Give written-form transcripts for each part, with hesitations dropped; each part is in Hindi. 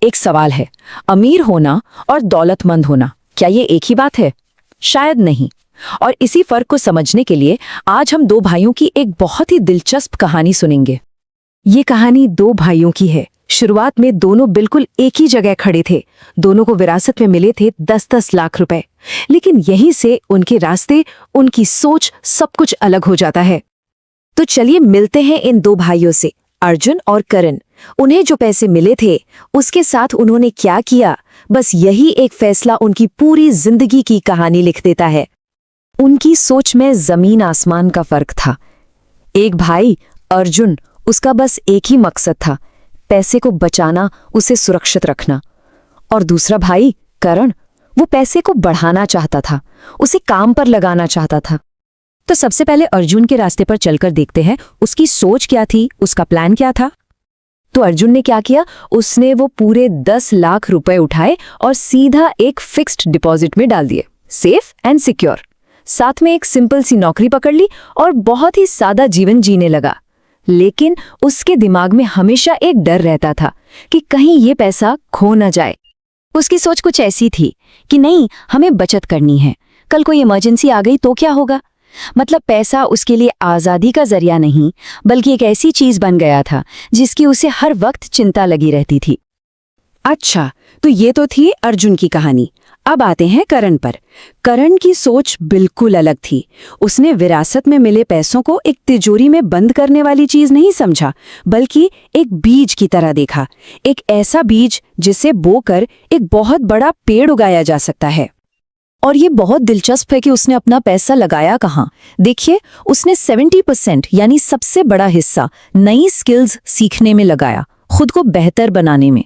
एक सवाल है, अमीर होना और दौलतमंद होना, क्या ये एक ही बात है? शायद नहीं। और इसी फर्क को समझने के लिए आज हम दो भाइयों की एक बहुत ही दिलचस्प कहानी सुनेंगे। ये कहानी दो भाइयों की है। शुरुआत में दोनों बिल्कुल एक ही जगह खड़े थे। दोनों को विरासत में मिले थे 10-10 लाख रुपए। लेकिन यहीं से उनके रास्ते, उनकी सोच, सब कुछ अलग हो जाता है। तो चलिए मिलते हैं इन दो भाइयों से, अर्जुन और करण। उन्हें जो पैसे मिले थे उसके साथ उन्होंने क्या किया, बस यही एक फैसला उनकी पूरी जिंदगी की कहानी लिख देता है। उनकी सोच में जमीन आसमान का फर्क था। एक भाई अर्जुन, उसका बस एक ही मकसद था, पैसे को बचाना, उसे सुरक्षित रखना। और दूसरा भाई करण, वो पैसे को बढ़ाना चाहता था, उसे काम पर लगाना चाहता था। तो सबसे पहले अर्जुन के रास्ते पर चलकर देखते हैं उसकी सोच क्या थी, उसका प्लान क्या था। तो अर्जुन ने क्या किया, उसने वो पूरे 10 लाख रुपए उठाए और सीधा एक फिक्स्ड डिपॉजिट में डाल दिए, सेफ एंड सिक्योर। साथ में एक सिंपल सी नौकरी पकड़ ली और बहुत ही सादा जीवन जीने लगा। लेकिन उसके दिमाग में हमेशा एक डर रहता था कि कहीं ये पैसा खो न जाए। उसकी सोच कुछ ऐसी थी कि नहीं, हमें बचत करनी है, कल कोई इमरजेंसी आ गई तो क्या होगा। मतलब पैसा उसके लिए आज़ादी का जरिया नहीं, बल्कि एक ऐसी चीज बन गया था जिसकी उसे हर वक्त चिंता लगी रहती थी। अच्छा, तो ये तो थी अर्जुन की कहानी। अब आते हैं करण पर। करण की सोच बिल्कुल अलग थी। उसने विरासत में मिले पैसों को एक तिजोरी में बंद करने वाली चीज नहीं समझा, बल्कि एक बीज की तरह देखा। एक ऐसा बीज जिसे बोकर एक बहुत बड़ा पेड़ उगाया जा सकता है। और ये बहुत दिलचस्प है कि उसने अपना पैसा लगाया कहाँ। देखिए, उसने 70% यानी सबसे बड़ा हिस्सा नई स्किल्स सीखने में लगाया, खुद को बेहतर बनाने में।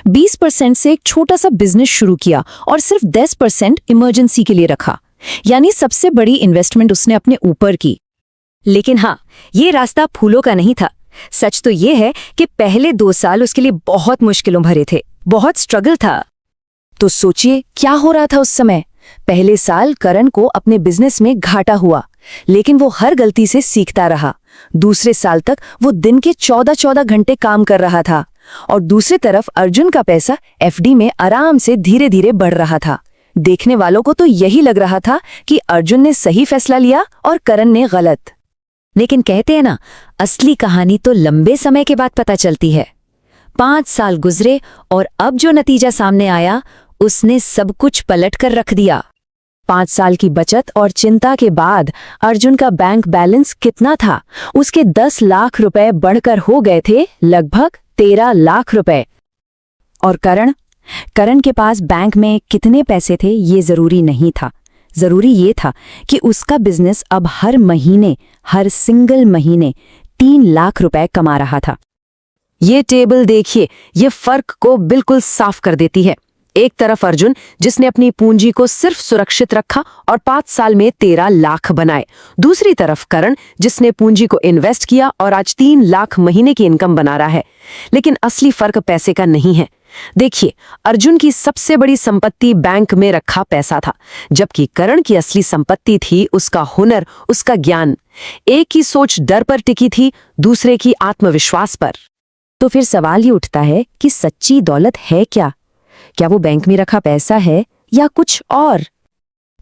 20% से एक छोटा सा बिजनेस शुरू किया और सिर्फ 10% इमरजेंसी के लिए रखा। यानी सबसे बड़ी इन्वेस्टमेंट उसने अपने ऊपर की। लेकिन हाँ, ये रास्ता फूलों का नहीं था। सच तो ये है कि पहले 2 साल उसके लिए बहुत मुश्किलों भरे थे, बहुत स्ट्रगल था। तो सोचिए क्या हो रहा था उस समय। पहले साल करण को अपने बिजनेस में घाटा हुआ, लेकिन वो हर गलती से सीखता रहा। दूसरे साल तक वो दिन के 14-14 घंटे काम कर रहा था। और दूसरी तरफ अर्जुन का पैसा एफडी में आराम से धीरे धीरे बढ़ रहा था। देखने वालों को तो यही लग रहा था कि अर्जुन ने सही फैसला लिया और करण ने गलत। लेकिन कहते हैं ना, असली कहानी तो लंबे समय के बाद पता चलती है। 5 साल गुजरे और अब जो नतीजा सामने आया, उसने सब कुछ पलट कर रख दिया। 5 साल की बचत और चिंता के बाद अर्जुन का बैंक बैलेंस कितना था? उसके 10 लाख रुपए बढ़कर हो गए थे लगभग 13 लाख रुपए। और करण के पास बैंक में कितने पैसे थे ये जरूरी नहीं था। जरूरी ये था कि उसका बिजनेस अब हर सिंगल महीने 3 लाख रुपए कमा रहा था। ये टेबल देखिए, ये फर्क को बिल्कुल साफ कर देती है। एक तरफ अर्जुन, जिसने अपनी पूंजी को सिर्फ सुरक्षित रखा और 5 साल में 13 लाख बनाए। दूसरी तरफ करण, जिसने पूंजी को इन्वेस्ट किया और आज 3 लाख महीने की इनकम बना रहा है। लेकिन असली फर्क पैसे का नहीं है। देखिए, अर्जुन की सबसे बड़ी संपत्ति बैंक में रखा पैसा था, जबकि करण की असली संपत्ति थी उसका हुनर, उसका ज्ञान। एक की सोच डर पर टिकी थी, दूसरे की आत्मविश्वास पर। तो फिर सवाल ये उठता है कि सच्ची दौलत है क्या? क्या वो बैंक में रखा पैसा है या कुछ और?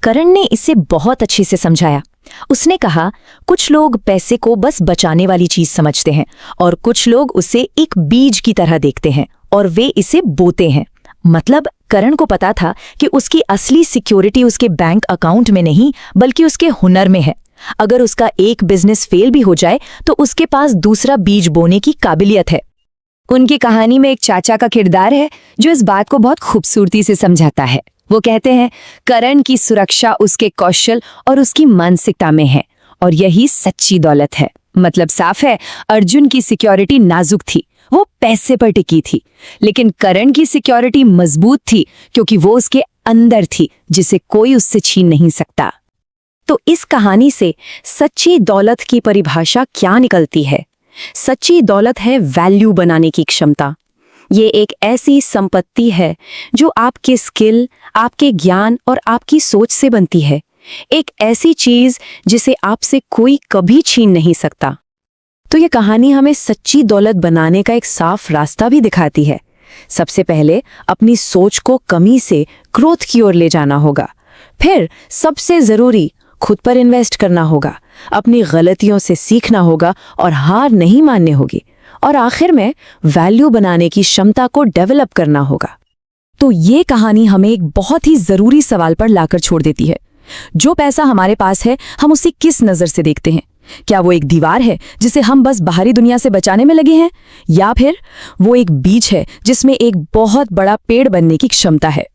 करण ने इसे बहुत अच्छे से समझाया। उसने कहा, कुछ लोग पैसे को बस बचाने वाली चीज समझते हैं और कुछ लोग उसे एक बीज की तरह देखते हैं और वे इसे बोते हैं। मतलब करण को पता था कि उसकी असली सिक्योरिटी उसके बैंक अकाउंट में नहीं, बल्कि उसके हुनर में है। अगर उसका एक बिजनेस फेल भी हो जाए तो उसके पास दूसरा बीज बोने की काबिलियत है। उनकी कहानी में एक चाचा का किरदार है जो इस बात को बहुत खूबसूरती से समझाता है। वो कहते हैं, करण की सुरक्षा उसके कौशल और उसकी मानसिकता में है, और यही सच्ची दौलत है। मतलब साफ है, अर्जुन की सिक्योरिटी नाजुक थी, वो पैसे पर टिकी थी, लेकिन करण की सिक्योरिटी मजबूत थी क्योंकि वो उसके अंदर थी, जिसे कोई उससे छीन नहीं सकता। तो इस कहानी से सच्ची दौलत की परिभाषा क्या निकलती है? सच्ची दौलत है वैल्यू बनाने की क्षमता। ये एक ऐसी संपत्ति है जो आपके स्किल, आपके ज्ञान और आपकी सोच से बनती है। एक ऐसी चीज जिसे आपसे कोई कभी छीन नहीं सकता। तो ये कहानी हमें सच्ची दौलत बनाने का एक साफ रास्ता भी दिखाती है। सबसे पहले अपनी सोच को कमी से ग्रोथ की ओर ले जाना होगा। फिर सबसे ज़रूरी, खुद पर इन्वेस्ट करना होगा, अपनी गलतियों से सीखना होगा और हार नहीं माननी होगी। और आखिर में वैल्यू बनाने की क्षमता को डेवलप करना होगा। तो ये कहानी हमें एक बहुत ही ज़रूरी सवाल पर लाकर छोड़ देती है। जो पैसा हमारे पास है, हम उसे किस नज़र से देखते हैं? क्या वो एक दीवार है जिसे हम बस बाहरी दुनिया से बचाने में लगे हैं, या फिर वो एक बीज है जिसमें एक बहुत बड़ा पेड़ बनने की क्षमता है?